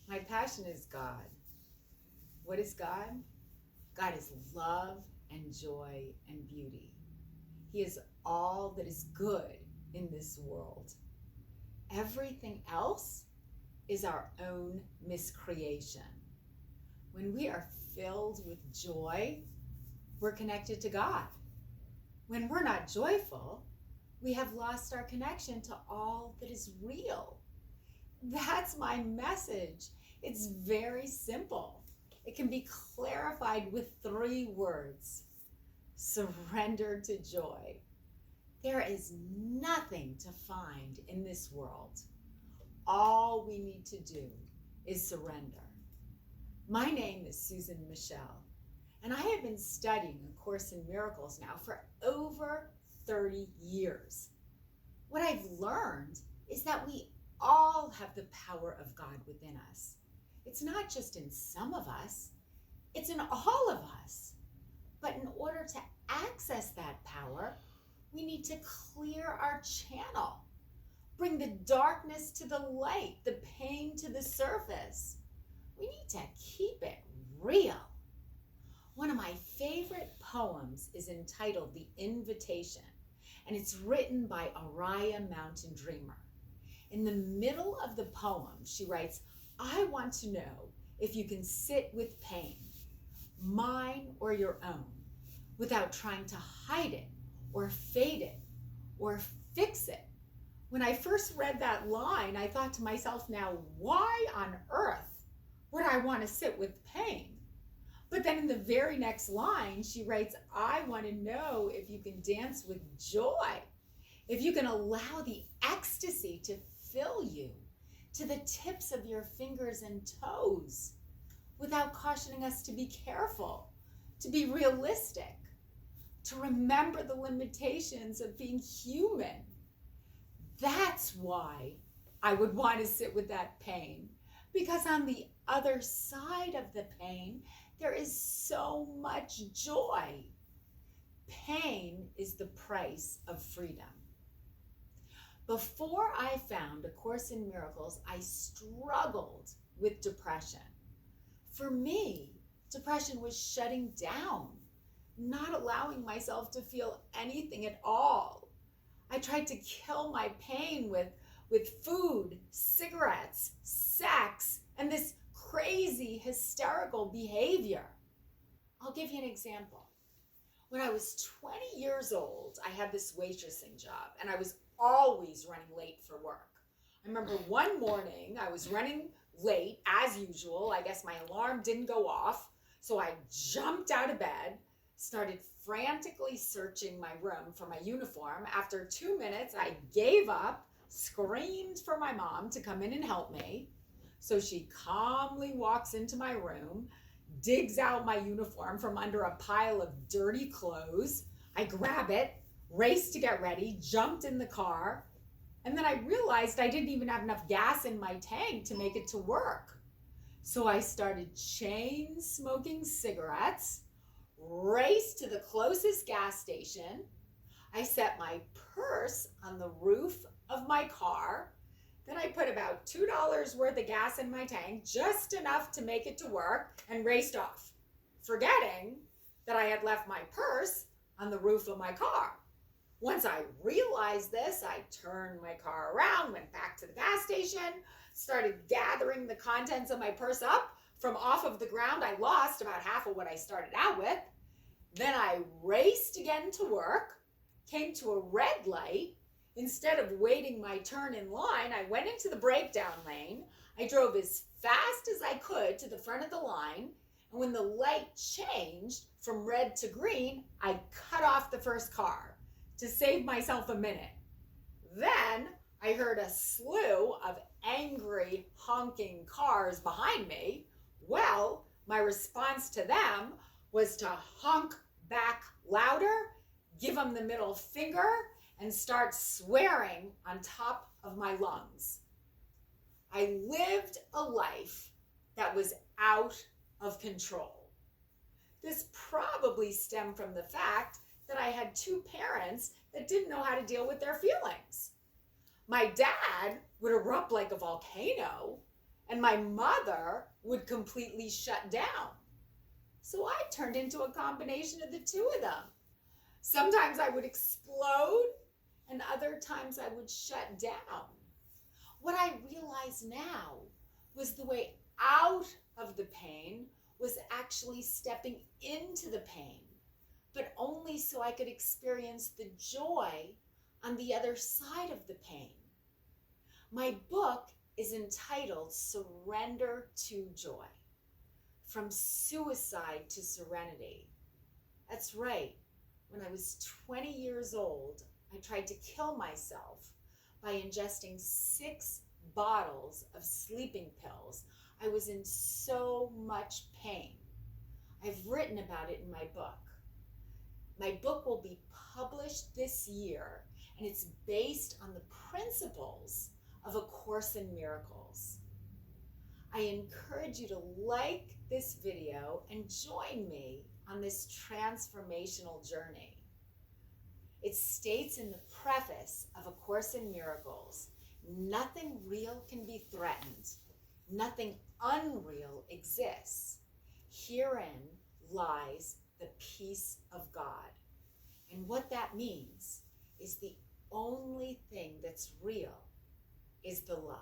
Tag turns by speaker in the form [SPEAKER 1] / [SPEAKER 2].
[SPEAKER 1] My passion is God. What is God? God is love and joy and beauty. He is all that is good in this world. Everything else is our own miscreation. When we are filled with joy, we're connected to God. When we're not joyful, we have lost our connection to all that is real. That's my message. It's very simple. It can be clarified with 3 words: surrender to joy. There is nothing to find in this world. All we need to do is surrender. My name is Susan Michelle, and I have been studying A Course in Miracles now for over 30 years. What I've learned is that we all have the power of God within us. It's not just in some of us, it's in all of us. But in order to access that power, we need to clear our channel, bring the darkness to the light, the pain to the surface. We need to keep it real. One of my favorite poems is entitled The Invitation, and it's written by Araya Mountain Dreamer. In the middle of the poem, she writes, I want to know if you can sit with pain, mine or your own, without trying to hide it or fade it or fix it. When I first read that line, I thought to myself, now, why on earth would I want to sit with pain? But then in the very next line, she writes, I want to know if you can dance with joy, if you can allow the ecstasy to fill you to the tips of your fingers and toes without cautioning us to be careful, to be realistic, to remember the limitations of being human. That's why I would want to sit with that pain, because on the other side of the pain, there is so much joy. Pain is the price of freedom. Before I found A Course in Miracles, I struggled with depression. For me, depression was shutting down, not allowing myself to feel anything at all. I tried to kill my pain with food, cigarettes, sex, and this crazy, hysterical behavior. I'll give you an example. When I was 20 years old, I had this waitressing job, and I was always running late for work. I remember one morning I was running late as usual. I guess my alarm didn't go off, so I jumped out of bed, started frantically searching my room for my uniform. After 2 minutes, I gave up, screamed for my mom to come in and help me. So she calmly walks into my room, digs out my uniform from under a pile of dirty clothes. I grab it, race to get ready, jumped in the car, and then I realized I didn't even have enough gas in my tank to make it to work. So I started chain smoking cigarettes, raced to the closest gas station. I set my purse on the roof of my car. Then I put about $2 worth of gas in my tank, just enough to make it to work, and raced off, forgetting that I had left my purse on the roof of my car. Once I realized this, I turned my car around, went back to the gas station, started gathering the contents of my purse up from off of the ground. I lost about half of what I started out with. Then I raced again to work, came to a red light. Instead of waiting my turn in line, I went into the breakdown lane. I drove as fast as I could to the front of the line. And when the light changed from red to green, I cut off the first car to save myself a minute. Then I heard a slew of angry, honking cars behind me. Well, my response to them was to honk back louder, give them the middle finger, and start swearing on top of my lungs. I lived a life that was out of control. This probably stemmed from the fact that I had 2 parents that didn't know how to deal with their feelings. My dad would erupt like a volcano, and my mother would completely shut down. So I turned into a combination of the two of them. Sometimes I would explode, and other times I would shut down. What I realize now was the way out of the pain was actually stepping into the pain, but only so I could experience the joy on the other side of the pain. My book is entitled Surrender to Joy, From Suicide to Serenity. That's right. When I was 20 years old, I tried to kill myself by ingesting 6 bottles of sleeping pills. I was in so much pain. I've written about it in my book. My book will be published this year, and it's based on the principles of A Course in Miracles. I encourage you to like this video and join me on this transformational journey. It states in the preface of A Course in Miracles, nothing real can be threatened. Nothing unreal exists. Herein lies the peace of God. And what that means is the only thing that's real is the love.